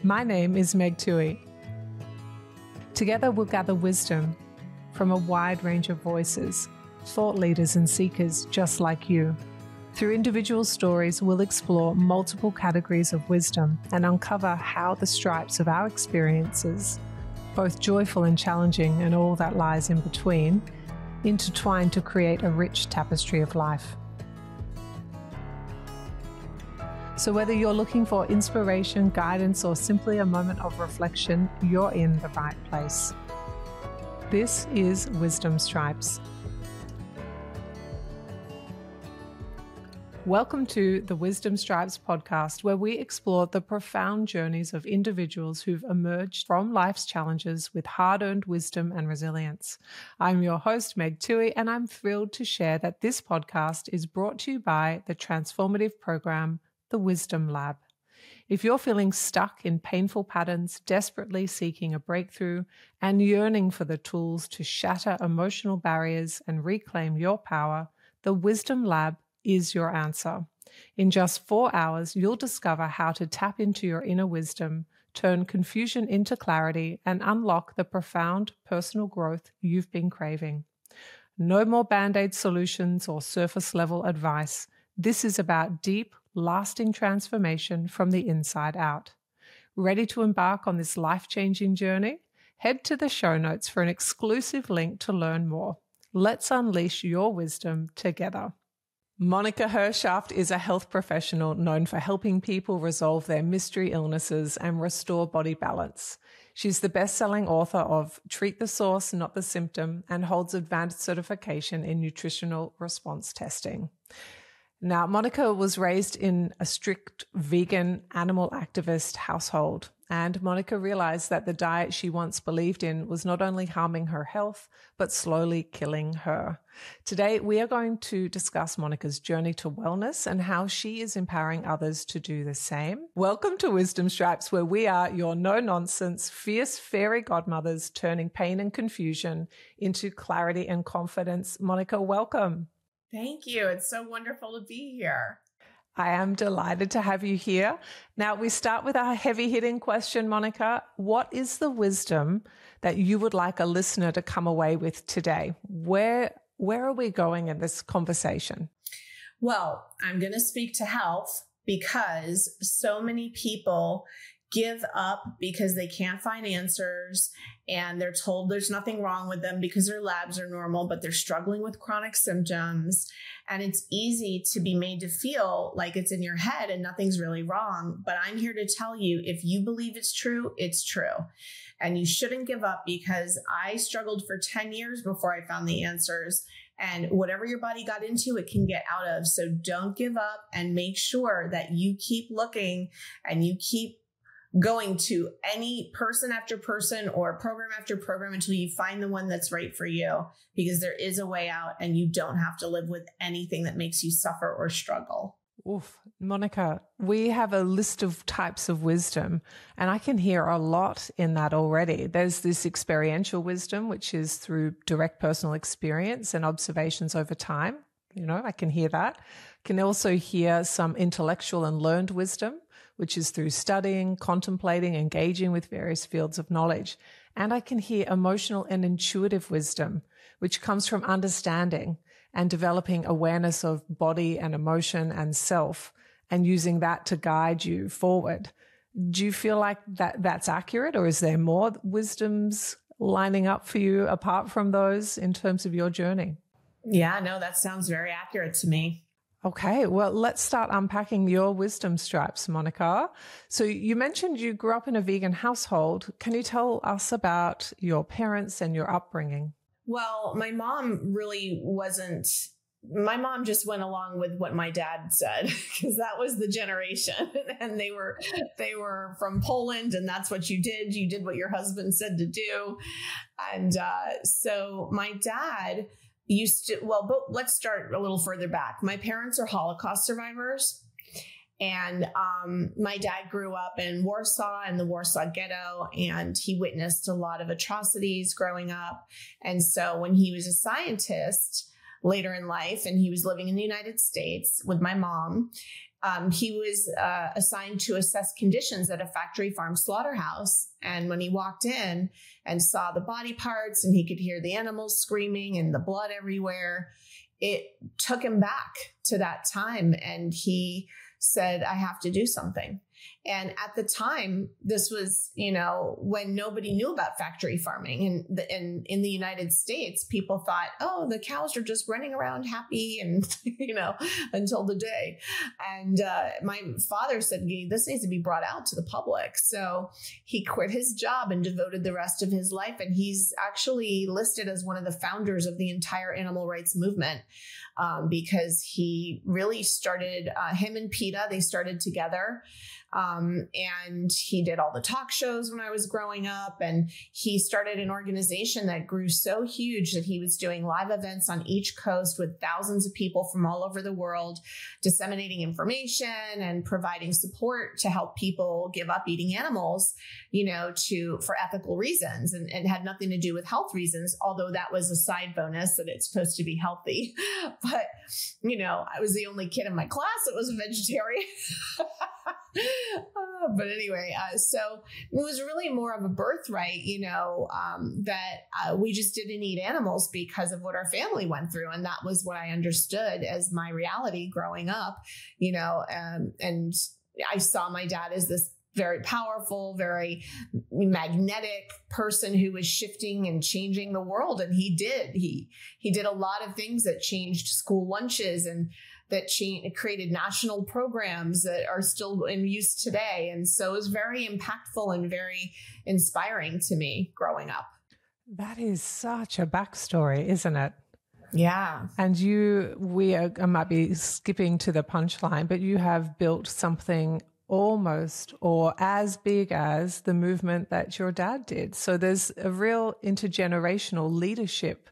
My name is Meg Tuohey. Together we'll gather wisdom from a wide range of voices, thought leaders and seekers just like you. Through individual stories, we'll explore multiple categories of wisdom and uncover how the stripes of our experiences, both joyful and challenging and all that lies in between, intertwine to create a rich tapestry of life. So whether you're looking for inspiration, guidance, or simply a moment of reflection, you're in the right place. This is Wisdom Stripes. Welcome to the Wisdom Stripes podcast, where we explore the profound journeys of individuals who've emerged from life's challenges with hard-earned wisdom and resilience. I'm your host, Meg Tuohey, and I'm thrilled to share that this podcast is brought to you by the transformative program, The Wisdom Lab. If you're feeling stuck in painful patterns, desperately seeking a breakthrough, and yearning for the tools to shatter emotional barriers and reclaim your power, the Wisdom Lab is your answer. In just 4 hours, you'll discover how to tap into your inner wisdom, turn confusion into clarity, and unlock the profound personal growth you've been craving. No more band-aid solutions or surface-level advice. This is about deep, lasting transformation from the inside out. Ready to embark on this life-changing journey? Head to the show notes for an exclusive link to learn more. Let's unleash your wisdom together. Monica Hershaft is a health professional known for helping people resolve their mystery illnesses and restore body balance. She's the best-selling author of Treat the Source, Not the Symptom, and holds advanced certification in nutritional response testing. Now, Monica was raised in a strict vegan animal activist household, and Monica realized that the diet she once believed in was not only harming her health, but slowly killing her. Today, we are going to discuss Monica's journey to wellness and how she is empowering others to do the same. Welcome to Wisdom Stripes, where we are your no-nonsense, fierce fairy godmothers turning pain and confusion into clarity and confidence. Monica, welcome. Thank you. It's so wonderful to be here. I am delighted to have you here. Now, we start with our heavy-hitting question, Monica. What is the wisdom that you would like a listener to come away with today? Where are we going in this conversation? Well, I'm going to speak to health because so many people give up because they can't find answers and they're told there's nothing wrong with them because their labs are normal, but they're struggling with chronic symptoms. And it's easy to be made to feel like it's in your head and nothing's really wrong. But I'm here to tell you, if you believe it's true, it's true. And you shouldn't give up, because I struggled for 10 years before I found the answers. And whatever your body got into, it can get out of. So don't give up, and make sure that you keep looking and you keep going to any person after person or program after program until you find the one that's right for you, because there is a way out and you don't have to live with anything that makes you suffer or struggle. Oof. Monica, we have a list of types of wisdom, and I can hear a lot in that already. There's this experiential wisdom, which is through direct personal experience and observations over time. I can hear that. I can also hear some intellectual and learned wisdom, which is through studying, contemplating, engaging with various fields of knowledge. And I can hear emotional and intuitive wisdom, which comes from understanding and developing awareness of body and emotion and self, and using that to guide you forward. Do you feel like that's accurate, or is there more wisdoms lining up for you apart from those in terms of your journey? Yeah, no, that sounds very accurate to me. Okay, well, let's start unpacking your wisdom stripes, Monica. So you mentioned you grew up in a vegan household. Can you tell us about your parents and your upbringing? Well, my mom just went along with what my dad said, because that was the generation, and they were from Poland, and that's what you did. You did what your husband said to do. And so my dad but let's start a little further back. My parents are Holocaust survivors. And my dad grew up in Warsaw, in the Warsaw Ghetto, and he witnessed a lot of atrocities growing up. And so when he was a scientist later in life, and he was living in the United States with my mom, he was assigned to assess conditions at a factory farm slaughterhouse. And when he walked in and saw the body parts and he could hear the animals screaming and the blood everywhere, it took him back to that time. And he said, I have to do something. And at the time, this was, when nobody knew about factory farming. And in the United States, people thought, oh, the cows are just running around happy and, until the day. And my father said, this needs to be brought out to the public. So he quit his job and devoted the rest of his life. And he's actually listed as one of the founders of the entire animal rights movement. Because he really started, him and PETA, they started together. And he did all the talk shows when I was growing up, and he started an organization that grew so huge that he was doing live events on each coast with thousands of people from all over the world, disseminating information and providing support to help people give up eating animals, for ethical reasons, and had nothing to do with health reasons, although that was a side bonus that it's supposed to be healthy. But, I was the only kid in my class that was a vegetarian. But anyway, so it was really more of a birthright, that we just didn't eat animals because of what our family went through. And that was what I understood as my reality growing up, and I saw my dad as this very powerful, very magnetic person who was shifting and changing the world. And he did. He did a lot of things that changed school lunches and that created national programs that are still in use today. And so it was very impactful and very inspiring to me growing up. That is such a backstory, isn't it? Yeah. And I might be skipping to the punchline, but you have built something almost or as big as the movement that your dad did. So there's a real intergenerational leadership,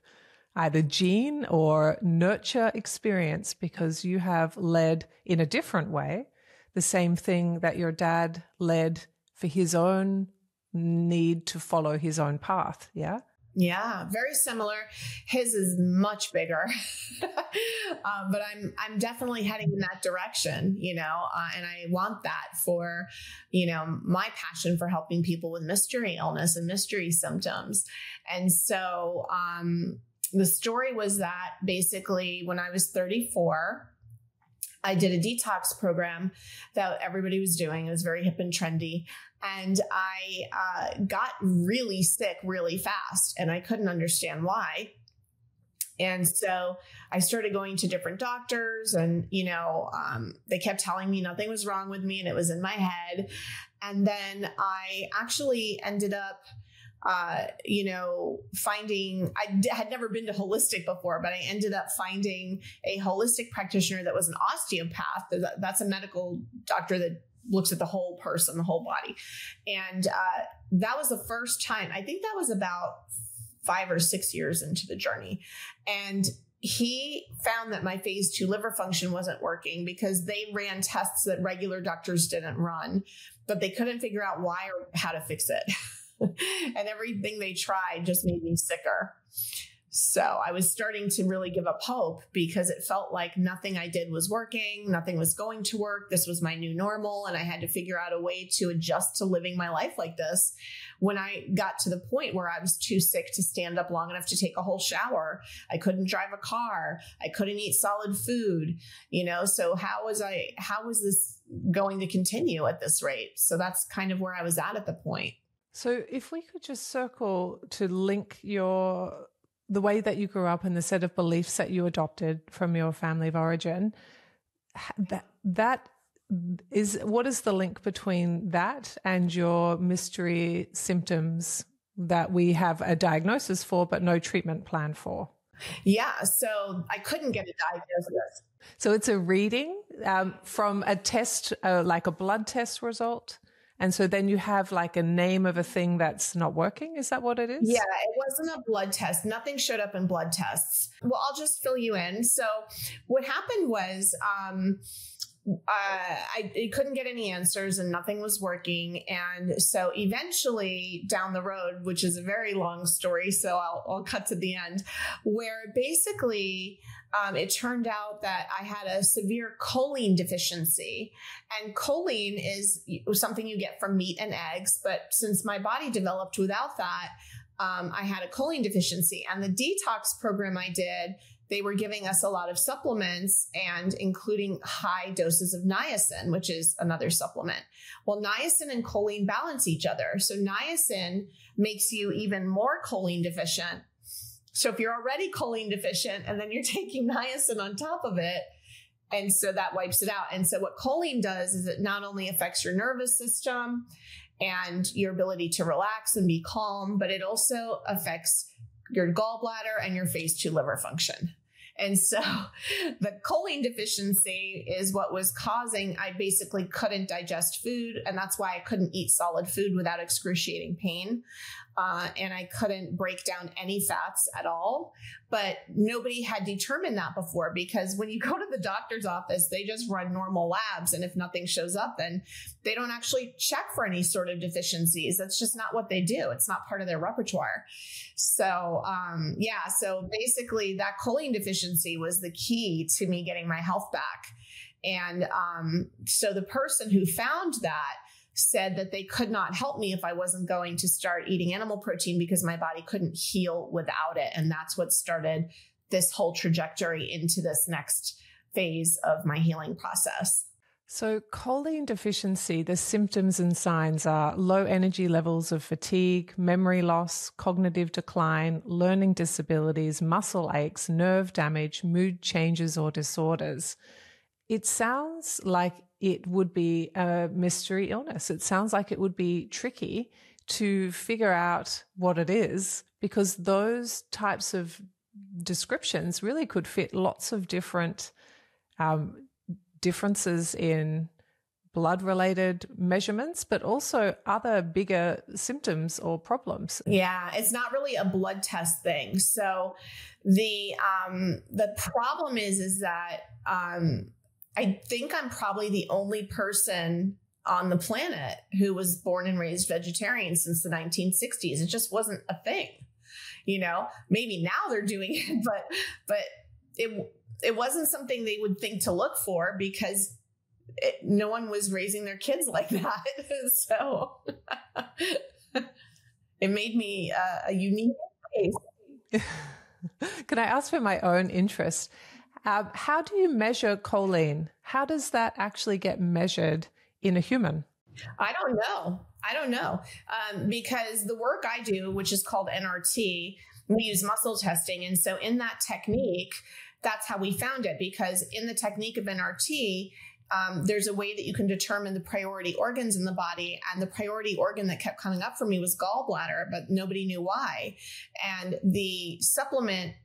either gene or nurture experience, because you have led in a different way the same thing that your dad led for his own need to follow his own path. Yeah. Yeah, very similar. His is much bigger, but I'm definitely heading in that direction, and I want that for, my passion for helping people with mystery illness and mystery symptoms. And so the story was that basically when I was 34, I did a detox program that everybody was doing. It was very hip and trendy. And I got really sick really fast, and I couldn't understand why. And so I started going to different doctors, and, they kept telling me nothing was wrong with me and it was in my head. And then I actually ended up finding, I had never been to holistic before, but I ended up finding a holistic practitioner that was an osteopath. That's a medical doctor that looks at the whole person, the whole body. And that was the first time, I think that was about 5 or 6 years into the journey. And he found that my phase 2 liver function wasn't working because they ran tests that regular doctors didn't run, but they couldn't figure out why or how to fix it. And everything they tried just made me sicker. So I was starting to really give up hope because it felt like nothing I did was working. Nothing was going to work. This was my new normal. And I had to figure out a way to adjust to living my life like this. When I got to the point where I was too sick to stand up long enough to take a whole shower, I couldn't drive a car. I couldn't eat solid food, so how was this going to continue at this rate? So that's kind of where I was at the point. So if we could just circle to link the way that you grew up and the set of beliefs that you adopted from your family of origin, that is, what is the link between that and your mystery symptoms that we have a diagnosis for but no treatment plan for? Yeah, so I couldn't get a diagnosis. So it's a reading from a test, like a blood test result? And so then you have like a name of a thing that's not working. Is that what it is? Yeah, it wasn't a blood test. Nothing showed up in blood tests. Well, I'll just fill you in. So what happened was I couldn't get any answers and nothing was working. And so eventually down the road, which is a very long story, so I'll cut to the end, where basically it turned out that I had a severe choline deficiency. And choline is something you get from meat and eggs. But since my body developed without that, I had a choline deficiency. And the detox program I did, they were giving us a lot of supplements and including high doses of niacin, which is another supplement. Well, niacin and choline balance each other. So niacin makes you even more choline deficient. So if you're already choline deficient and then you're taking niacin on top of it, and so that wipes it out. And so what choline does is it not only affects your nervous system and your ability to relax and be calm, but it also affects your gallbladder and your phase 2 liver function. And so the choline deficiency is what was causing, I basically couldn't digest food. And that's why I couldn't eat solid food without excruciating pain. And I couldn't break down any fats at all. But nobody had determined that before, because when you go to the doctor's office, they just run normal labs. And if nothing shows up, then they don't actually check for any sort of deficiencies. That's just not what they do. It's not part of their repertoire. So, so basically that choline deficiency was the key to me getting my health back. And so the person who found that said that they could not help me if I wasn't going to start eating animal protein because my body couldn't heal without it. And that's what started this whole trajectory into this next phase of my healing process. So choline deficiency, the symptoms and signs are low energy levels of fatigue, memory loss, cognitive decline, learning disabilities, muscle aches, nerve damage, mood changes or disorders. It sounds like it would be a mystery illness. It sounds like it would be tricky to figure out what it is, because those types of descriptions really could fit lots of different differences in blood-related measurements, but also other bigger symptoms or problems. Yeah, it's not really a blood test thing. So the problem is that I think I'm probably the only person on the planet who was born and raised vegetarian since the 1960s. It just wasn't a thing, maybe now they're doing it, but it wasn't something they would think to look for, because no one was raising their kids like that. So it made me a unique case. Can I ask, for my own interest, how do you measure choline? How does that actually get measured in a human? I don't know. Because the work I do, which is called NRT, we use muscle testing. And so in that technique, that's how we found it, because in the technique of NRT, there's a way that you can determine the priority organs in the body. And the priority organ that kept coming up for me was gallbladder, but nobody knew why. And the supplement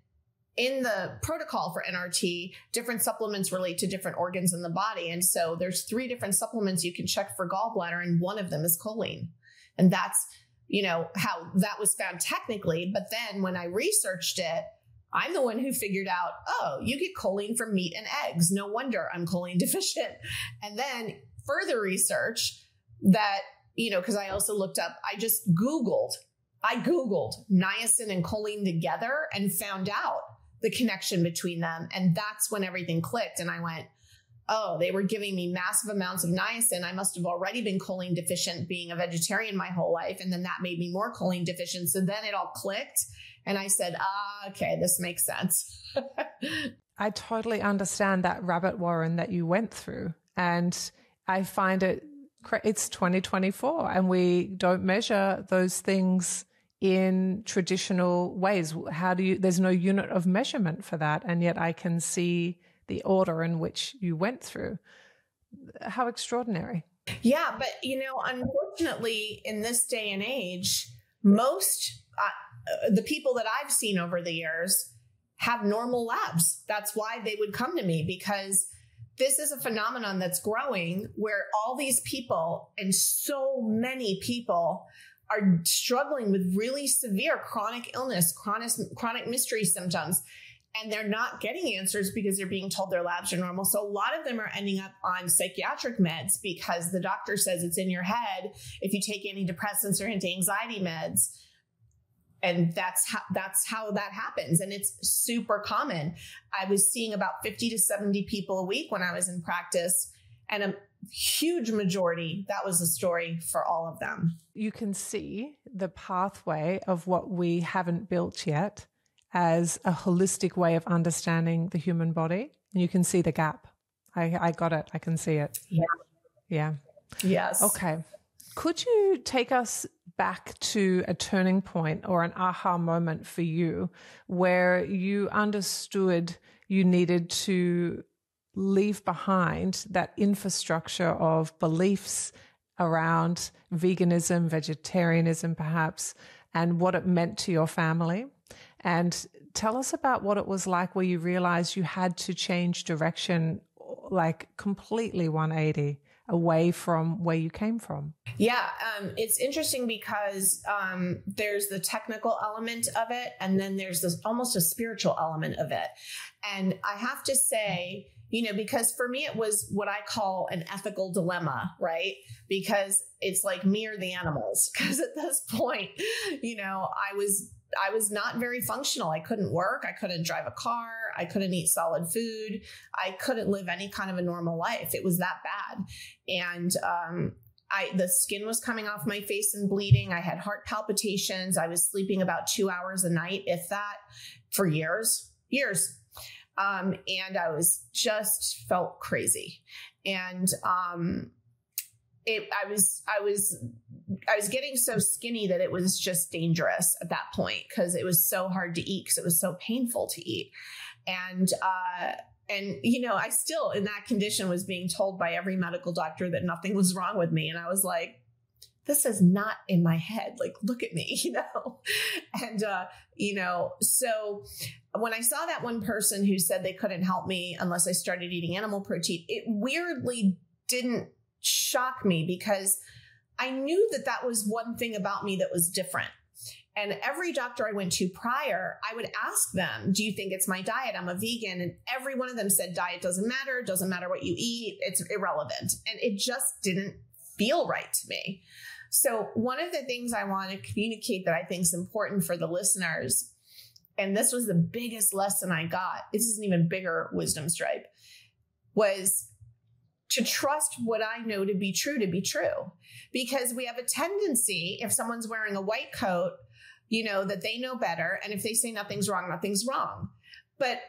in the protocol for NRT, different supplements relate to different organs in the body. And so there's 3 different supplements you can check for gallbladder, and one of them is choline. And that's, how that was found technically. But then when I researched it, I'm the one who figured out, oh, you get choline from meat and eggs. No wonder I'm choline deficient. And then further research that, because I also looked up, I Googled niacin and choline together and found out the connection between them. And that's when everything clicked. And I went, oh, they were giving me massive amounts of niacin. I must have already been choline deficient being a vegetarian my whole life. And then that made me more choline deficient. So then it all clicked. And I said, okay, this makes sense. I totally understand that rabbit warren that you went through. And I find it's 2024 and we don't measure those things in traditional ways. There's no unit of measurement for that. And yet I can see the order in which you went through. How extraordinary. Yeah. But, unfortunately in this day and age, most, the people that I've seen over the years have normal labs. That's why they would come to me, because this is a phenomenon that's growing where all these people, and so many people, are struggling with really severe chronic illness, chronic mystery symptoms, and they're not getting answers because they're being told their labs are normal. So a lot of them are ending up on psychiatric meds because the doctor says it's in your head if you take antidepressants or anti-anxiety meds. And that's how that happens. And it's super common. I was seeing about 50 to 70 people a week when I was in practice, and a huge majority, that was the story for all of them. You can see the pathway of what we haven't built yet as a holistic way of understanding the human body. And you can see the gap. I got it. I can see it. Yeah. Yes. Okay. Could you take us back to a turning point or an aha moment for you where you understood you needed to leave behind that infrastructure of beliefs around veganism, vegetarianism perhaps, and what it meant to your family? And tell us about what it was like where you realized you had to change direction, like completely 180 away from where you came from. Yeah, it's interesting because there's the technical element of it, and then there's this almost a spiritual element of it. And I have to say, because for me, it was what I call an ethical dilemma, right? Because it's like me or the animals. Because at this point, I was not very functional. I couldn't work. I couldn't drive a car. I couldn't eat solid food. I couldn't live any kind of a normal life. It was that bad. And the skin was coming off my face and bleeding. I had heart palpitations. I was sleeping about 2 hours a night, if that, for years. And I was just felt crazy. And I was getting so skinny that it was just dangerous at that point, because it was so hard to eat, because it was so painful to eat. And I still, in that condition, was being told by every medical doctor that nothing was wrong with me. And I was like, this is not in my head. Like, look at me, And, so when I saw that one person who said they couldn't help me unless I started eating animal protein, it weirdly didn't shock me, because I knew that was one thing about me that was different. And every doctor I went to prior, I would ask them, do you think it's my diet? I'm a vegan. And every one of them said, diet doesn't matter. It doesn't matter what you eat. It's irrelevant. And it just didn't feel right to me. So one of the things I want to communicate that I think is important for the listeners, and this was the biggest lesson I got, this is an even bigger wisdom stripe, was to trust what I know to be true. Because we have a tendency, if someone's wearing a white coat, that they know better. And if they say nothing's wrong, nothing's wrong. But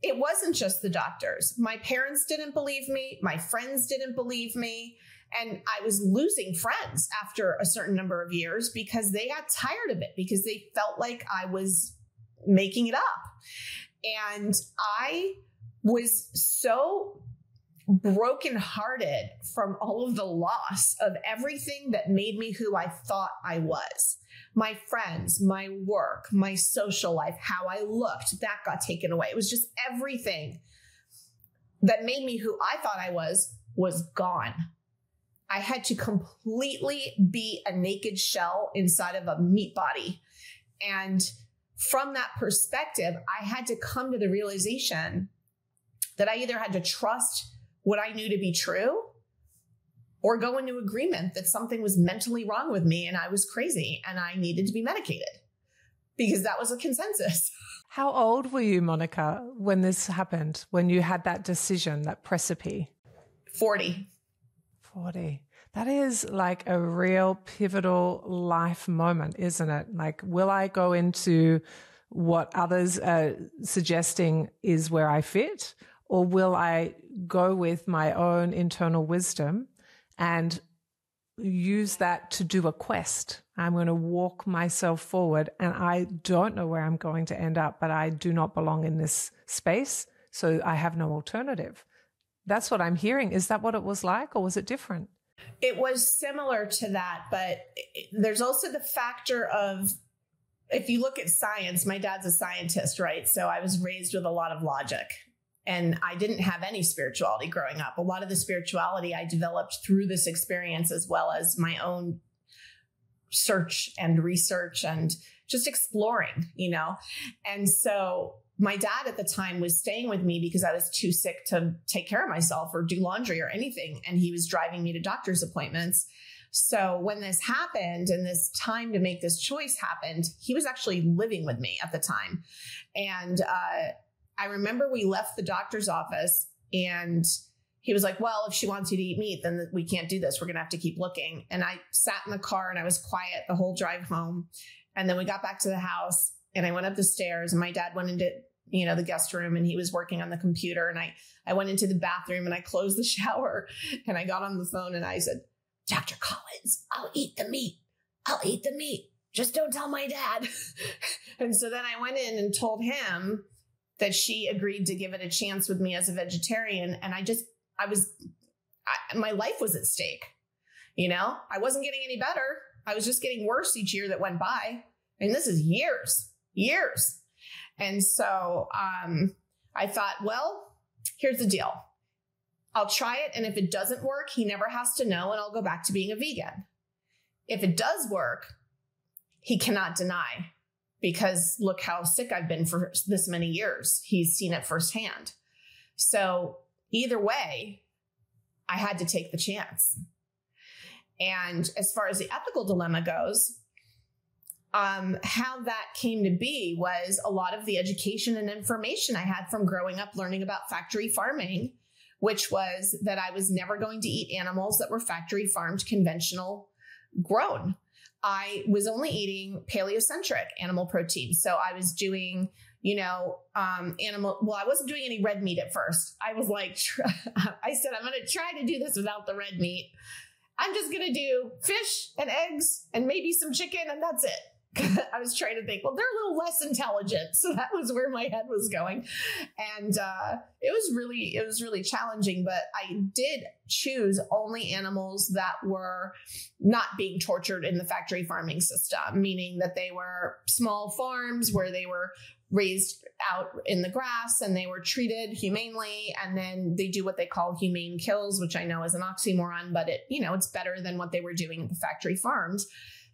it wasn't just the doctors. My parents didn't believe me. My friends didn't believe me. And I was losing friends after a certain number of years because they got tired of it, because they felt like I was making it up. And I was so brokenhearted from all of the loss of everything that made me who I thought I was. My friends, my work, my social life, how I looked, that got taken away. It was just everything that made me who I thought I was gone. I had to completely be a naked shell inside of a meat body. And from that perspective, I had to come to the realization that I either had to trust what I knew to be true or go into agreement that something was mentally wrong with me and I was crazy and I needed to be medicated, because that was a consensus. How old were you, Monica, when this happened, when you had that decision, that precipice? 40. That is like a real pivotal life moment, isn't it? Like, will I go into what others are suggesting is where I fit, or will I go with my own internal wisdom and use that to do a quest? I'm going to walk myself forward, and I don't know where I'm going to end up, but I do not belong in this space, so I have no alternative. That's what I'm hearing. Is that what it was like, or was it different? It was similar to that, but there's also the factor of, if you look at science, my dad's a scientist, right? So I was raised with a lot of logic, and I didn't have any spirituality growing up. A lot of the spirituality I developed through this experience, as well as my own search and research and just exploring, And so my dad at the time was staying with me because I was too sick to take care of myself or do laundry or anything. And he was driving me to doctor's appointments. So when this happened and this time to make this choice happened, he was actually living with me at the time. And I remember we left the doctor's office and he was like, well, if she wants you to eat meat, then we can't do this. We're going to have to keep looking. And I sat in the car and I was quiet the whole drive home. And then we got back to the house and I went up the stairs and my dad went into, the guest room and he was working on the computer. And I went into the bathroom and I closed the shower and I got on the phone and I said, Dr. Collins, I'll eat the meat. I'll eat the meat. Just don't tell my dad. And so then I went in and told him that she agreed to give it a chance with me as a vegetarian. And my life was at stake. I wasn't getting any better. I was just getting worse each year that went by. And this is years. And so I thought, well, here's the deal. I'll try it. And if it doesn't work, he never has to know. And I'll go back to being a vegan. If it does work, he cannot deny, because look how sick I've been for this many years. He's seen it firsthand. So either way, I had to take the chance. And as far as the ethical dilemma goes, how that came to be was a lot of the education and information I had from growing up learning about factory farming, which was that I was never going to eat animals that were factory farmed, conventional grown. I was only eating paleocentric animal protein. So I was doing, I wasn't doing any red meat at first. I was like, I said, I'm going to try to do this without the red meat. I'm just going to do fish and eggs and maybe some chicken and that's it. I was trying to think, well, they're a little less intelligent. So that was where my head was going. And it was really challenging, but I did choose only animals that were not being tortured in the factory farming system, meaning that they were small farms where they were raised out in the grass and they were treated humanely. And then they do what they call humane kills, which I know is an oxymoron, but it's better than what they were doing at the factory farms.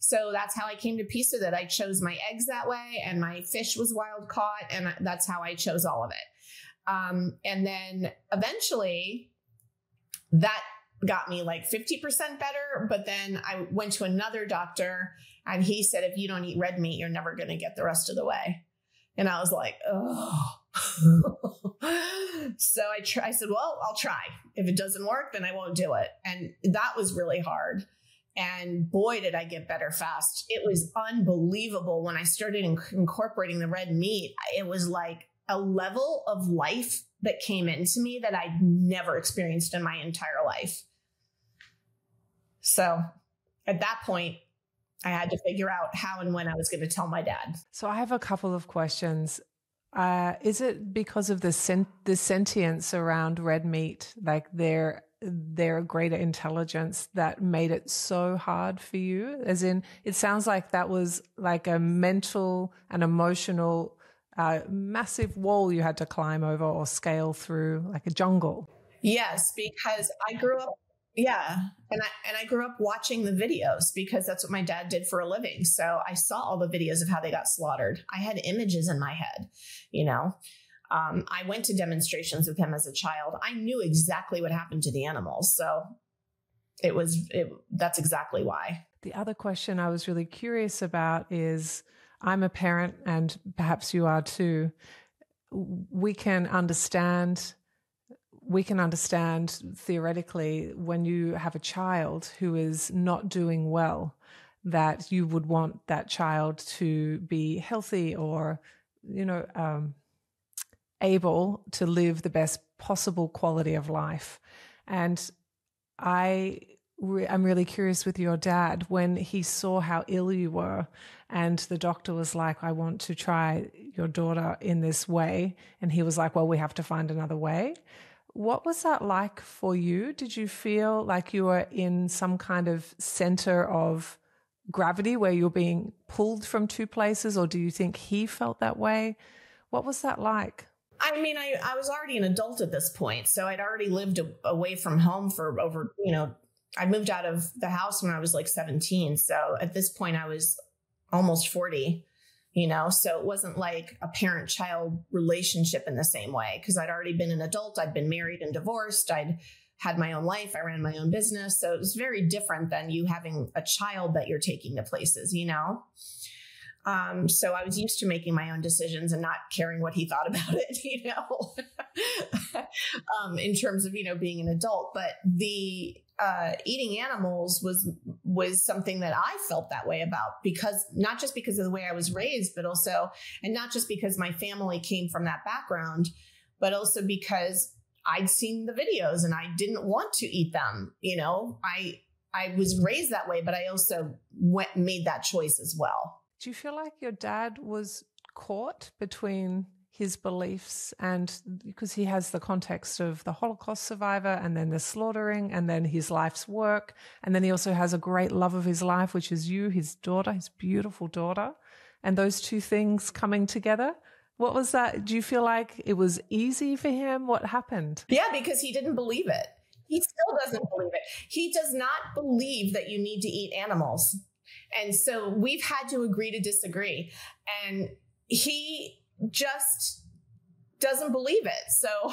So that's how I came to peace with it. I chose my eggs that way and my fish was wild caught. And that's how I chose all of it. And then eventually that got me like 50% better. But then I went to another doctor and he said, if you don't eat red meat, you're never going to get the rest of the way. And I was like, oh. So I said, well, I'll try. If it doesn't work, then I won't do it. And that was really hard. And boy, did I get better fast. It was unbelievable when I started incorporating the red meat. It was like a level of life that came into me that I'd never experienced in my entire life. So at that point, I had to figure out how and when I was going to tell my dad. So I have a couple of questions. Is it because of the sentience around red meat, like their greater intelligence, that made it so hard for you? As in, it sounds like that was like a mental and emotional massive wall you had to climb over or scale through, like a jungle. Yes, because I grew up, and I grew up watching the videos because that's what my dad did for a living. So I saw all the videos of how they got slaughtered. I had images in my head, I went to demonstrations with him as a child. I knew exactly what happened to the animals. So that's exactly why. The other question I was really curious about is, I'm a parent and perhaps you are too. We can understand theoretically when you have a child who is not doing well, that you would want that child to be healthy or, able to live the best possible quality of life. And I'm really curious with your dad, when he saw how ill you were and the doctor was like, I want to try your daughter in this way. And he was like, well, we have to find another way. What was that like for you? Did you feel like you were in some kind of center of gravity where you're being pulled from two places, or do you think he felt that way? What was that like? I mean, I was already an adult at this point, so I'd already lived away from home for over, I moved out of the house when I was like 17. So at this point I was almost 40, so it wasn't like a parent-child relationship in the same way, because I'd already been an adult. I'd been married and divorced. I'd had my own life. I ran my own business. So it was very different than you having a child that you're taking to places, you know? So I was used to making my own decisions and not caring what he thought about it, you know, in terms of, you know, being an adult. But the eating animals was something that I felt that way about, because not just because of the way I was raised, but also, and not just because my family came from that background, but also because I'd seen the videos and I didn't want to eat them. You know, I was raised that way, but I also made that choice as well. Do you feel like your dad was caught between his beliefs, and because he has the context of the Holocaust survivor and then the slaughtering and then his life's work, and then he also has a great love of his life, which is you, his daughter, his beautiful daughter, and those two things coming together? What was that? Do you feel like it was easy for him? What happened? Yeah, because he didn't believe it. He still doesn't believe it. He does not believe that you need to eat animals. And so we've had to agree to disagree. And he just doesn't believe it. So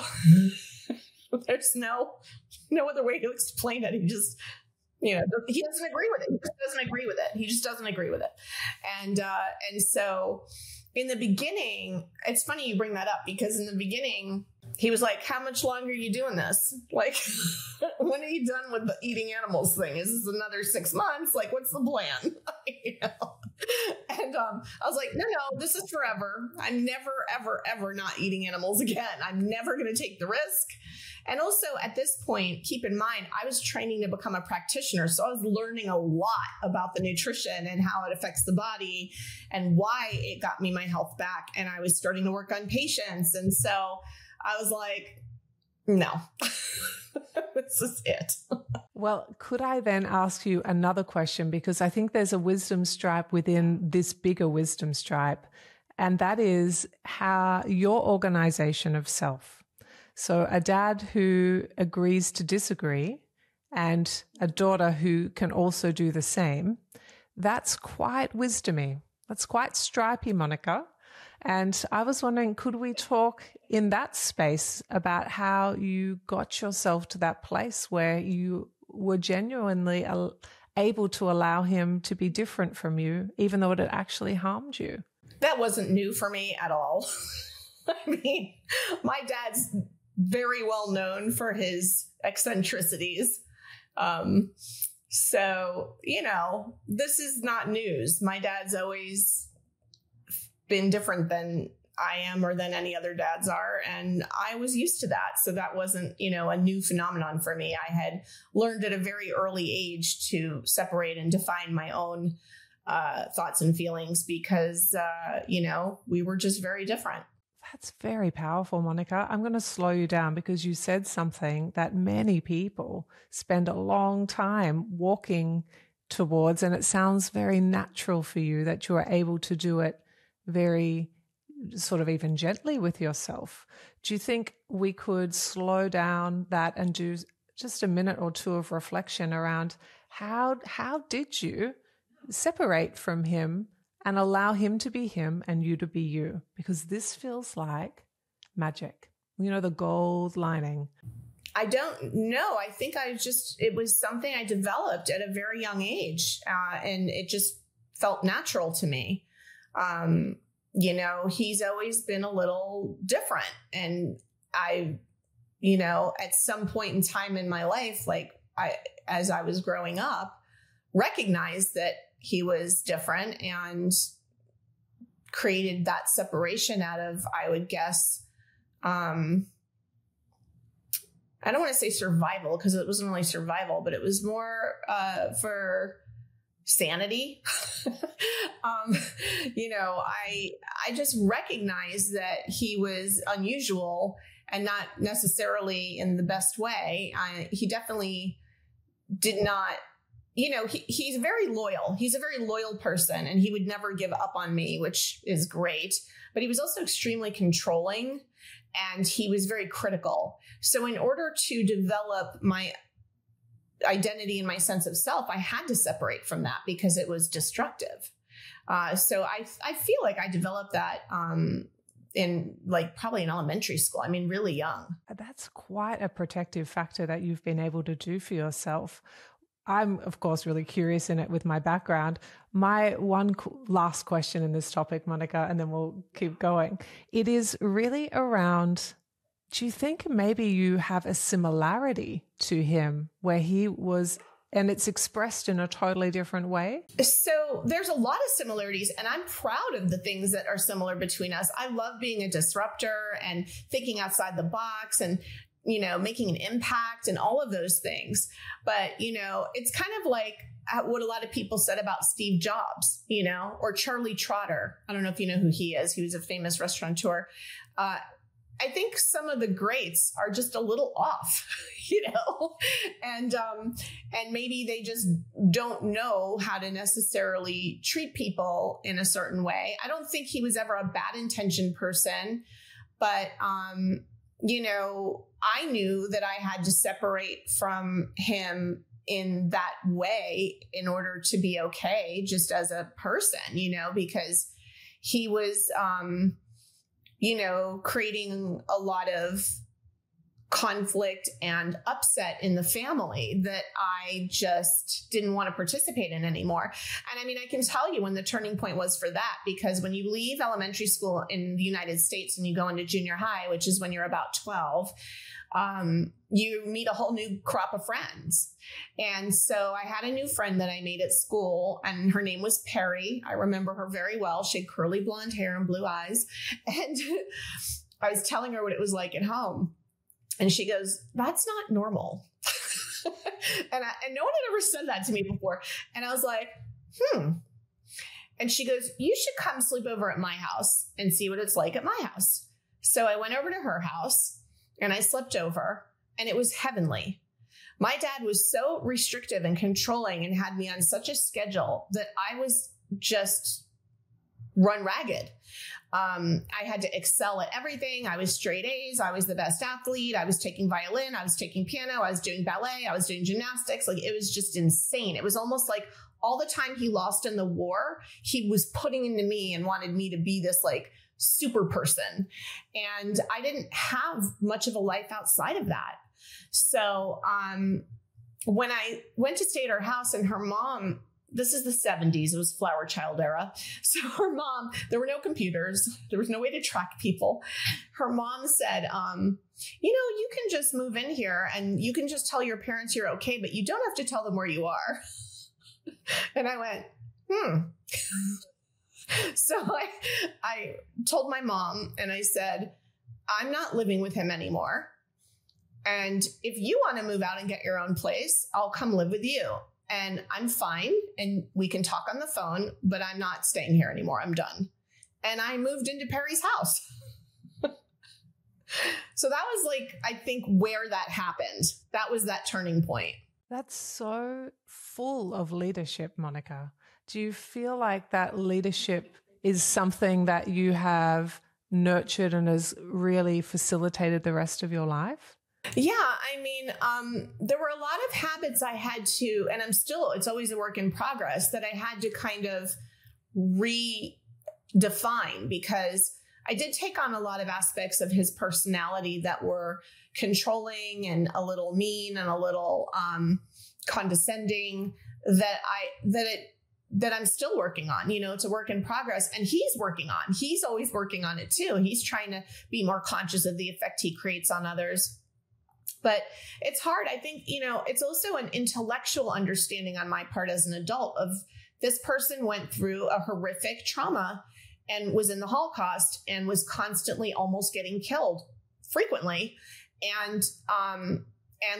there's no other way to explain it. He just, you know, he doesn't agree with it. He just doesn't agree with it. He just doesn't agree with it. And so in the beginning, it's funny you bring that up, because in the beginning, he was like, how much longer are you doing this? Like, when are you done with the eating animals thing? Is this another 6 months? Like, what's the plan? You know? And I was like, no, this is forever. I'm never, ever, ever not eating animals again. I'm never going to take the risk. And also at this point, keep in mind, I was training to become a practitioner. So I was learning a lot about the nutrition and how it affects the body and why it got me my health back. And I was starting to work on patients. And so I was like, no, this is it. Well, could I then ask you another question? Because I think there's a wisdom stripe within this bigger wisdom stripe, and that is how your organization of self. So a dad who agrees to disagree and a daughter who can also do the same, that's quite wisdomy. That's quite stripey, Monica. And I was wondering, could we talk in that space about how you got yourself to that place where you were genuinely able to allow him to be different from you, even though it had actually harmed you? That wasn't new for me at all. I mean, my dad's very well known for his eccentricities. So, you know, this is not news. My dad's always been different than I am or than any other dads are. And I was used to that. So that wasn't, you know, a new phenomenon for me. I had learned at a very early age to separate and define my own thoughts and feelings because, you know, we were just very different. That's very powerful, Monica. I'm going to slow you down because you said something that many people spend a long time walking towards, and it sounds very natural for you that you are able to do it very sort of even gently with yourself. Do you think we could slow down that and do just a minute or two of reflection around how did you separate from him and allow him to be him and you to be you? Because this feels like magic. You know, the gold lining. I don't know. I think it was something I developed at a very young age. And it just felt natural to me. You know, he's always been a little different. And I, you know, at some point in time in my life, like as I was growing up, recognized that he was different and created that separation out of, I would guess, I don't want to say survival because it wasn't really survival, but it was more for sanity. You know, I just recognized that he was unusual and not necessarily in the best way. He definitely did not, you know, he's very loyal. He's a very loyal person and he would never give up on me, which is great. But he was also extremely controlling and he was very critical. So in order to develop my identity and my sense of self, I had to separate from that because it was destructive. So I feel like I developed that in like probably in elementary school. I mean, really young. That's quite a protective factor that you've been able to do for yourself. I'm, of course, really curious in it with my background. My one last question in this topic, Monica, and then we'll keep going. It is really around, do you think maybe you have a similarity to him where he was, and it's expressed in a totally different way? So there's a lot of similarities, and I'm proud of the things that are similar between us. I love being a disruptor and thinking outside the box and, making an impact and all of those things. But, it's kind of like what a lot of people said about Steve Jobs, or Charlie Trotter. I don't know if you know who he is. He was a famous restaurateur. I think some of the greats are just a little off, and maybe they just don't know how to necessarily treat people in a certain way. I don't think he was ever a bad intentioned person, but, I knew that I had to separate from him in that way in order to be okay, just as a person, because he was, creating a lot of conflict and upset in the family that I just didn't want to participate in anymore. And I mean, I can tell you when the turning point was for that, because when you leave elementary school in the United States and you go into junior high, which is when you're about 12, you meet a whole new crop of friends. And so I had a new friend that I made at school, and her name was Perry. I remember her very well. She had curly blonde hair and blue eyes. And I was telling her what it was like at home. And she goes, "That's not normal." and no one had ever said that to me before. And I was like, And she goes, "You should come sleep over at my house and see what it's like at my house." So I went over to her house and I slept over, and it was heavenly. My dad was so restrictive and controlling and had me on such a schedule that I was just run ragged. I had to excel at everything. I was straight A's. I was the best athlete. I was taking violin. I was taking piano. I was doing ballet. I was doing gymnastics. Like, it was just insane. It was almost like all the time he lost in the war, he was putting into me and wanted me to be this like super person. And I didn't have much of a life outside of that. So, when I went to stay at her house, and her mom, this is the 70s. It was flower child era. So her mom, there were no computers. There was no way to track people. Her mom said, you can just move in here and you can just tell your parents you're okay, but you don't have to tell them where you are. And I went, So I told my mom, and I said, "I'm not living with him anymore. And if you want to move out and get your own place, I'll come live with you. And I'm fine, and we can talk on the phone, but I'm not staying here anymore. I'm done." And I moved into Perry's house. So that was like, I think, where that happened. That was that turning point. That's so full of leadership, Monica. Do you feel like that leadership is something that you have nurtured and has really facilitated the rest of your life? Yeah, I mean, there were a lot of habits I had to, and it's always a work in progress, that I had to kind of redefine, because I did take on a lot of aspects of his personality that were controlling and a little mean and a little condescending that I'm still working on. It's a work in progress, and he's working on. He's always working on it too. He's trying to be more conscious of the effect he creates on others. But it's hard. I think, it's also an intellectual understanding on my part as an adult of this person went through a horrific trauma and was in the Holocaust and was constantly almost getting killed frequently, and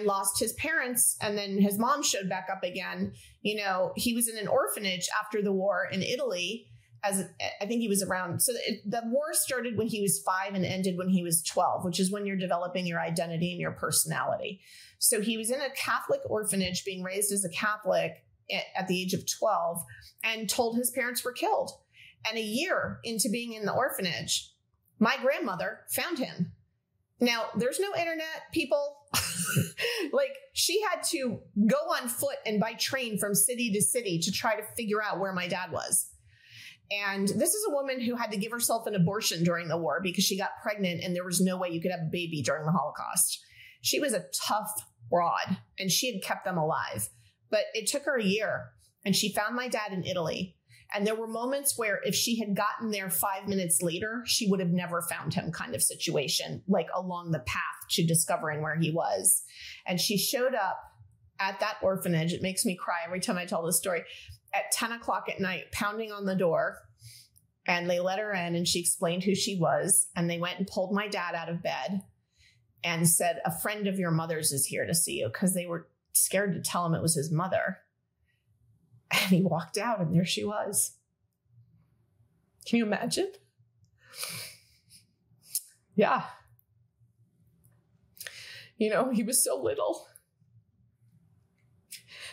lost his parents. And then his mom showed back up again. He was in an orphanage after the war in Italy. I think he was around. So the war started when he was 5 and ended when he was 12, which is when you're developing your identity and your personality. So he was in a Catholic orphanage, being raised as a Catholic at the age of 12, and told his parents were killed. And a year into being in the orphanage, my grandmother found him. Now, there's no internet, people. Like, she had to go on foot and by train from city to city to try to figure out where my dad was. And this is a woman who had to give herself an abortion during the war because she got pregnant and there was no way you could have a baby during the Holocaust. She was a tough broad and she had kept them alive. But it took her a year and she found my dad in Italy. And there were moments where if she had gotten there 5 minutes later, she would have never found him, kind of situation, like along the path to discovering where he was. And she showed up at that orphanage. It makes me cry every time I tell this story. At 10 o'clock at night, pounding on the door, and they let her in and she explained who she was. And they went and pulled my dad out of bed and said, a friend of your mother's is here to see you, because they were scared to tell him it was his mother. And he walked out and there she was. Can you imagine? Yeah. You know, he was so little.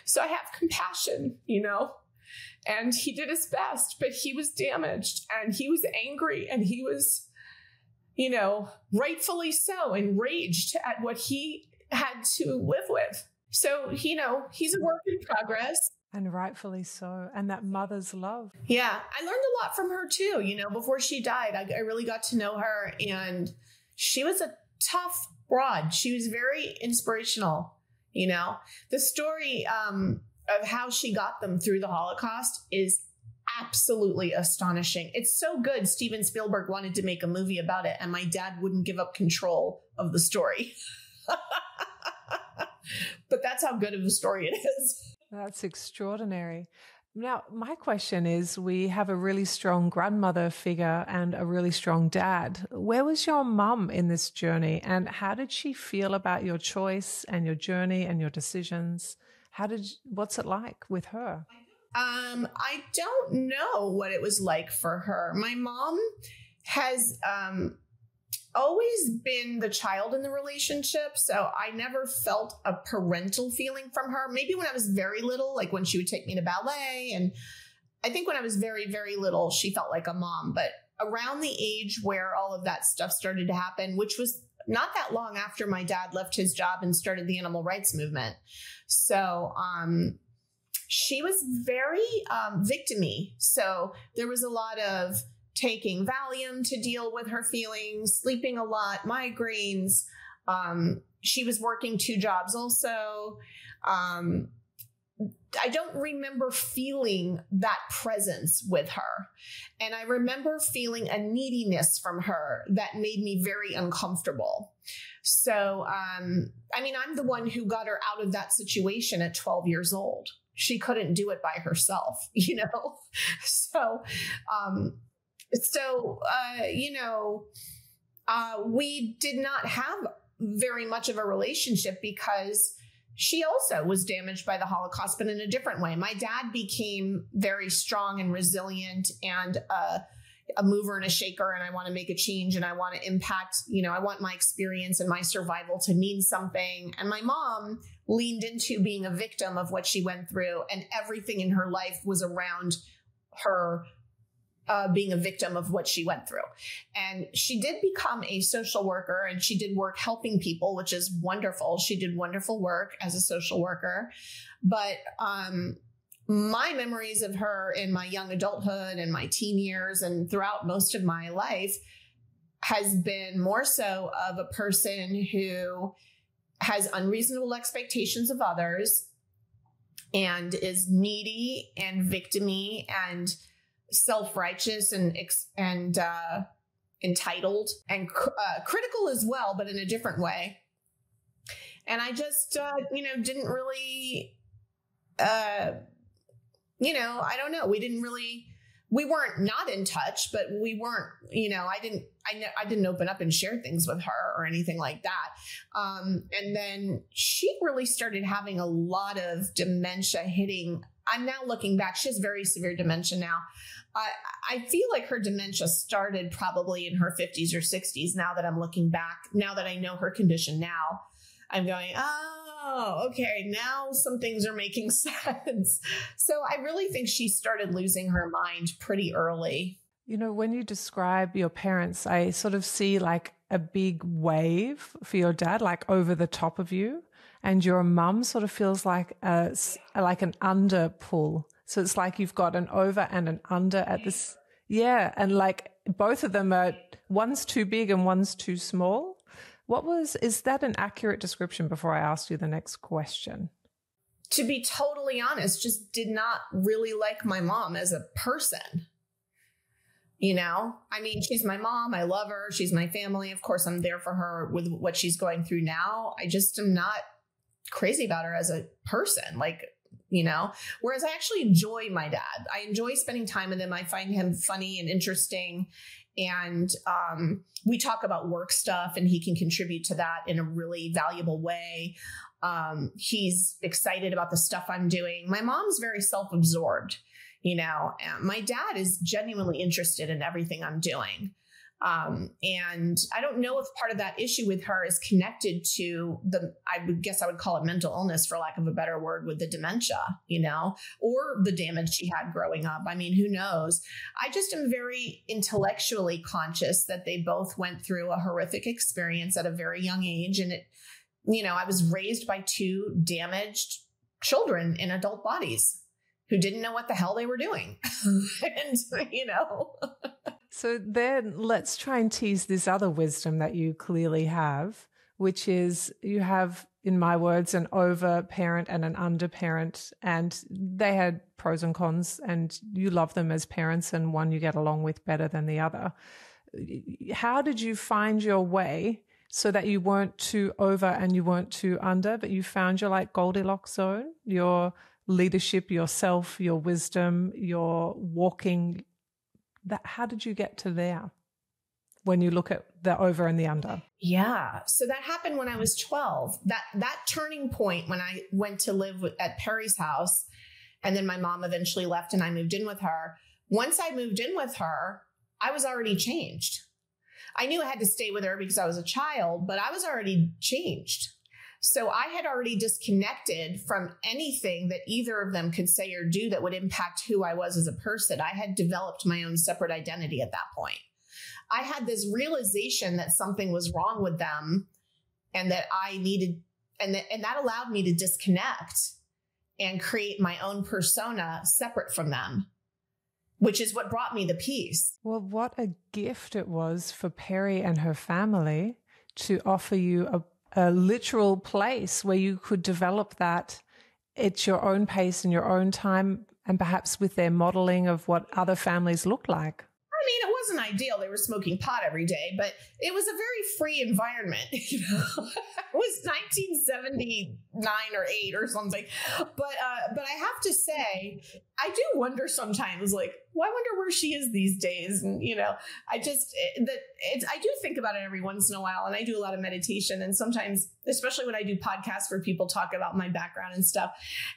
So I have compassion, you know, and he did his best, but he was damaged and he was angry and he was, you know, rightfully so, enraged at what he had to live with. So, you know, he's a work in progress. And rightfully so. And that mother's love. Yeah. I learned a lot from her too. You know, before she died, I really got to know her, and she was a tough broad. She was very inspirational. You know, the story of how she got them through the Holocaust is absolutely astonishing. It's so good. Steven Spielberg wanted to make a movie about it, and my dad wouldn't give up control of the story. But that's how good of a story it is. That's extraordinary. Now, my question is, we have a really strong grandmother figure and a really strong dad. Where was your mum in this journey, and how did she feel about your choice and your journey and your decisions? What's it like with her? I don't know what it was like for her. My mom has always been the child in the relationship, so I never felt a parental feeling from her. Maybe when I was very little, like when she would take me to ballet, and I think when I was very, very little, she felt like a mom. But around the age where all of that stuff started to happen, which was not that long after my dad left his job and started the animal rights movement. So she was very victim-y. So there was a lot of taking Valium to deal with her feelings, sleeping a lot, migraines. She was working 2 jobs also. I don't remember feeling that presence with her. And I remember feeling a neediness from her that made me very uncomfortable. So, I mean, I'm the one who got her out of that situation at 12 years old. She couldn't do it by herself, you know? So, you know, we did not have very much of a relationship because she also was damaged by the Holocaust, but in a different way. My dad became very strong and resilient and a mover and a shaker, and I want to make a change and I want to impact, you know, I want my experience and my survival to mean something. And my mom leaned into being a victim of what she went through, and everything in her life was around her being a victim of what she went through. And she did become a social worker, and she did work helping people, which is wonderful. She did wonderful work as a social worker. But my memories of her in my young adulthood and my teen years and throughout most of my life has been more so of a person who has unreasonable expectations of others and is needy and victim-y and self-righteous and entitled and critical as well, but in a different way. And I just, you know, didn't really, you know, I don't know. We weren't not in touch, but we weren't, you know, I didn't open up and share things with her or anything like that. And then she really started having a lot of dementia hitting. I'm now looking back. She has very severe dementia now. I feel like her dementia started probably in her 50s or 60s. Now that I'm looking back, now that I know her condition now, I'm going, oh, okay, now some things are making sense. So I really think she started losing her mind pretty early. You know, when you describe your parents, I sort of see like a big wave for your dad, like over the top of you. And your mum sort of feels like an under pull. So it's like you've got an over and an under at this. Yeah. And like both of them are, one's too big and one's too small. Is that an accurate description before I ask you the next question? To be totally honest, just did not really like my mom as a person. You know, I mean, she's my mom. I love her. She's my family. Of course, I'm there for her with what she's going through now. I just am not crazy about her as a person. Like, you know, whereas I actually enjoy my dad. I enjoy spending time with him. I find him funny and interesting. And we talk about work stuff and he can contribute to that in a really valuable way. He's excited about the stuff I'm doing. My mom's very self-absorbed. You know, my dad is genuinely interested in everything I'm doing. And I don't know if part of that issue with her is connected to I would guess I would call it mental illness, for lack of a better word, with the dementia, you know, or the damage she had growing up. I mean, who knows? I just am very intellectually conscious that they both went through a horrific experience at a very young age. And you know, I was raised by two damaged children in adult bodies who didn't know what the hell they were doing. And, you know. So then let's try and tease this other wisdom that you clearly have, which is you have, in my words, an over parent and an under parent, and they had pros and cons, and you love them as parents, and one you get along with better than the other. How did you find your way so that you weren't too over and you weren't too under, but you found your like Goldilocks zone, your leadership, yourself, your wisdom, your walking? How did you get to there when you look at the over and the under? Yeah. So that happened when I was 12. That turning point when I went to live at Perry's house, and then my mom eventually left and I moved in with her. Once I moved in with her, I was already changed. I knew I had to stay with her because I was a child, but I was already changed. So I had already disconnected from anything that either of them could say or do that would impact who I was as a person. I had developed my own separate identity at that point. I had this realization that something was wrong with them and that I needed, and that allowed me to disconnect and create my own persona separate from them, which is what brought me the peace. Well, what a gift it was for Perry and her family to offer you a literal place where you could develop that at your own pace and your own time, and perhaps with their modeling of what other families look like. I mean, it wasn't ideal. They were smoking pot every day, but it was a very free environment. You know, it was 1979 or 8 or something. But I have to say, I do wonder sometimes, like, well, I wonder where she is these days. And, you know, I do think about it every once in a while. And I do a lot of meditation. And sometimes, especially when I do podcasts where people talk about my background and stuff.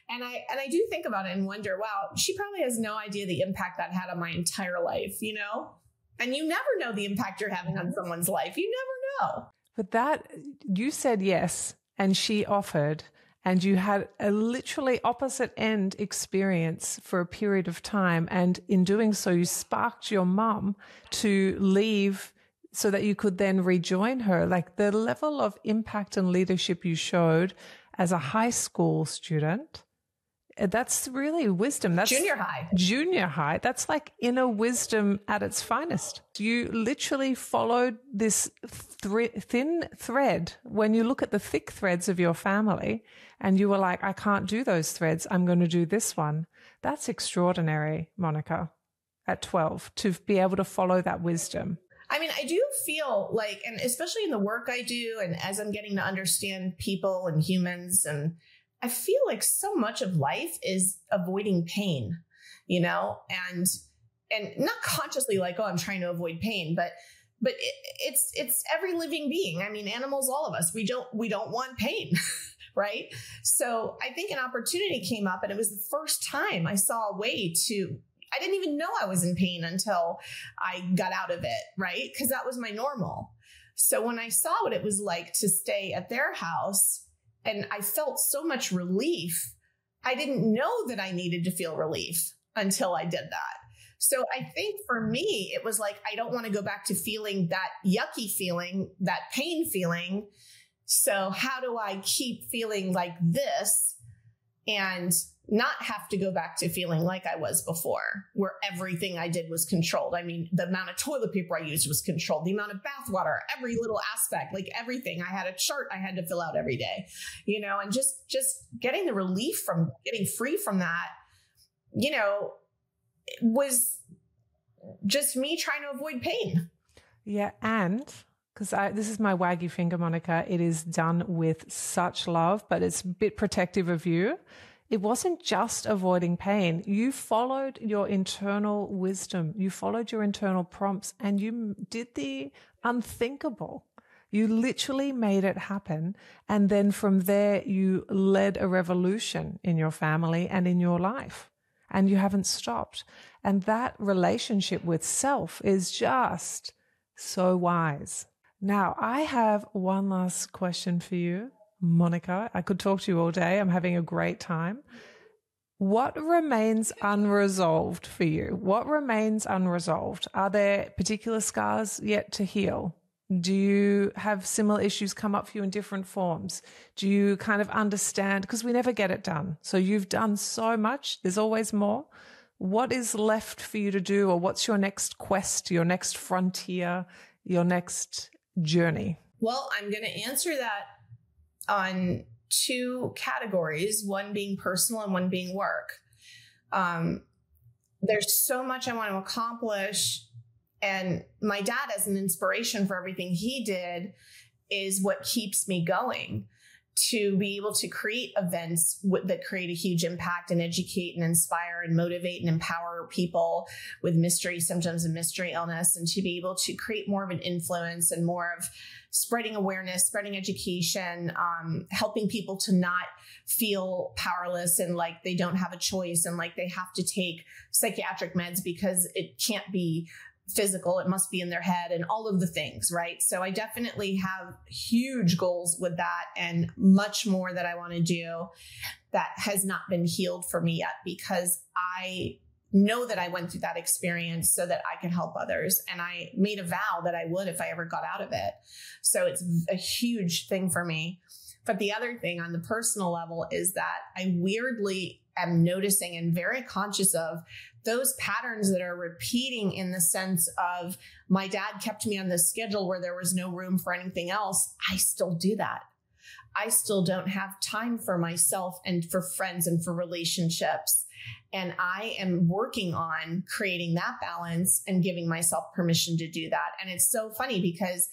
And I do think about it and wonder, wow, she probably has no idea the impact that had on my entire life, you know? And you never know the impact you're having on someone's life. You never know. But that, you said yes, and she offered, and you had a literally opposite end experience for a period of time. And in doing so, you sparked your mum to leave so that you could then rejoin her. Like the level of impact and leadership you showed as a high school student, that's really wisdom. That's junior high. Junior high. That's like inner wisdom at its finest. You literally followed this thin thread. When you look at the thick threads of your family and you were like, I can't do those threads. I'm going to do this one. That's extraordinary, Monica, at 12, to be able to follow that wisdom. I mean, I do feel like, and especially in the work I do, and as I'm getting to understand people and humans, and I feel like so much of life is avoiding pain, you know, and not consciously like, oh, I'm trying to avoid pain, but it's every living being. I mean, animals, all of us, we don't want pain, right? So I think an opportunity came up, and it was the first time I saw a way I didn't even know I was in pain until I got out of it, right? Because that was my normal. So when I saw what it was like to stay at their house, and I felt so much relief, I didn't know that I needed to feel relief until I did that. So I think for me, it was like, I don't want to go back to feeling that yucky feeling, that pain feeling. So how do I keep feeling like this and not have to go back to feeling like I was before, where everything I did was controlled. I mean, the amount of toilet paper I used was controlled, the amount of bath water, every little aspect, like everything. I had a chart I had to fill out every day, you know, and just getting the relief from getting free from that, you know, was just me trying to avoid pain. Yeah. And because this is my waggy finger, Monica, it is done with such love, but it's a bit protective of you. It wasn't just avoiding pain. You followed your internal wisdom. You followed your internal prompts and you did the unthinkable. You literally made it happen. And then from there, you led a revolution in your family and in your life. And you haven't stopped. And that relationship with self is just so wise. Now, I have one last question for you, Monica. I could talk to you all day. I'm having a great time. What remains unresolved for you? What remains unresolved? Are there particular scars yet to heal? Do you have similar issues come up for you in different forms? Do you kind of understand? Because we never get it done. So you've done so much. There's always more. What is left for you to do, or what's your next quest, your next frontier, your next journey? Well, I'm going to answer that on two categories, one being personal and one being work. There's so much I want to accomplish. And my dad, as an inspiration for everything he did, is what keeps me going, to be able to create events that create a huge impact and educate and inspire and motivate and empower people with mystery symptoms and mystery illness, and to be able to create more of an influence and more of spreading awareness, spreading education, helping people to not feel powerless and like they don't have a choice and like they have to take psychiatric meds because it can't be physical, it must be in their head, and all of the things, right? So I definitely have huge goals with that and much more that I want to do that has not been healed for me yet, because I know that I went through that experience so that I can help others. And I made a vow that I would if I ever got out of it. So it's a huge thing for me. But the other thing on the personal level is that I weirdly am noticing and very conscious of those patterns that are repeating, in the sense of my dad kept me on this schedule where there was no room for anything else. I still do that. I still don't have time for myself and for friends and for relationships. And I am working on creating that balance and giving myself permission to do that. And it's so funny because,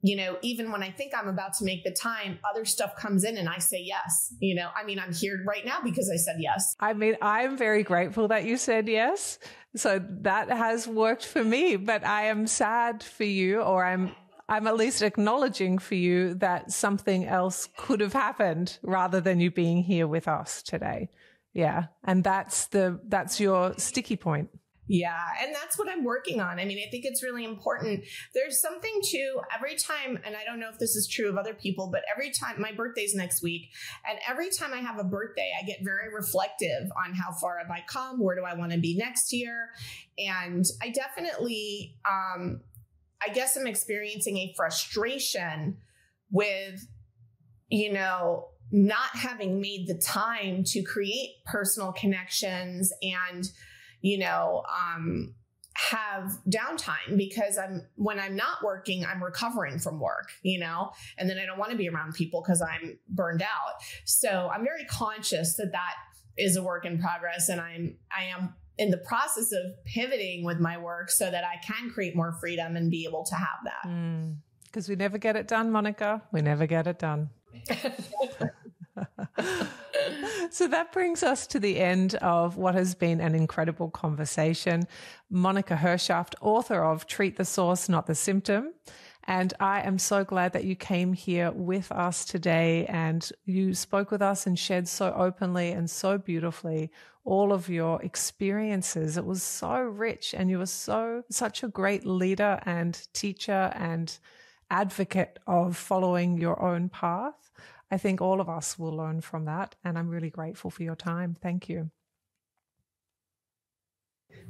you know, even when I think I'm about to make the time, other stuff comes in and I say yes. You know, I mean, I'm here right now because I said yes. I mean, I'm very grateful that you said yes. So that has worked for me, but I am sad for you, or I'm at least acknowledging for you that something else could have happened rather than you being here with us today. Yeah. And that's your sticky point. Yeah. And that's what I'm working on. I mean, I think it's really important. There's something to every time, and I don't know if this is true of other people, but every time, my birthday's next week, and every time I have a birthday, I get very reflective on how far have I come? Where do I want to be next year? And I definitely, I guess I'm experiencing a frustration with, you know, not having made the time to create personal connections and, you know, have downtime, because when I'm not working, I'm recovering from work, you know, and then I don't want to be around people because I'm burned out. So I'm very conscious that that is a work in progress. And I am in the process of pivoting with my work so that I can create more freedom and be able to have that. Because we never get it done, Monica. We never get it done. So that brings us to the end of what has been an incredible conversation. Monica Hershaft, author of Treat the Source, Not the Symptom. And I am so glad that you came here with us today and you spoke with us and shared so openly and so beautifully all of your experiences. It was so rich, and you were such a great leader and teacher and advocate of following your own path. I think all of us will learn from that, and I'm really grateful for your time. Thank you.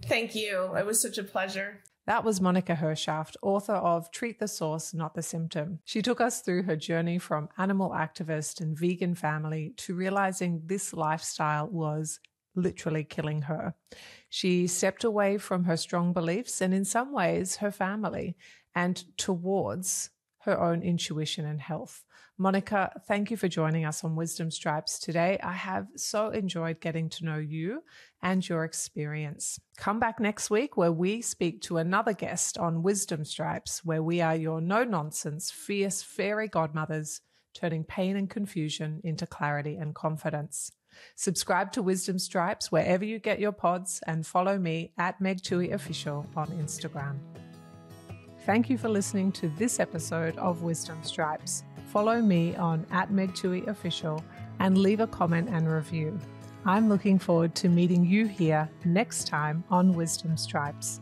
Thank you. It was such a pleasure. That was Monica Hershaft, author of Treat the Source, Not the Symptom. She took us through her journey from animal activist and vegan family to realizing this lifestyle was literally killing her. She stepped away from her strong beliefs and in some ways her family and towards her own intuition and health. Monica, thank you for joining us on Wisdom Stripes today. I have so enjoyed getting to know you and your experience. Come back next week where we speak to another guest on Wisdom Stripes, where we are your no-nonsense, fierce fairy godmothers, turning pain and confusion into clarity and confidence. Subscribe to Wisdom Stripes wherever you get your pods and follow me at Meg Tuohey Official on Instagram. Thank you for listening to this episode of Wisdom Stripes. Follow me on @Meg Tuohey Official and leave a comment and review. I'm looking forward to meeting you here next time on Wisdom Stripes.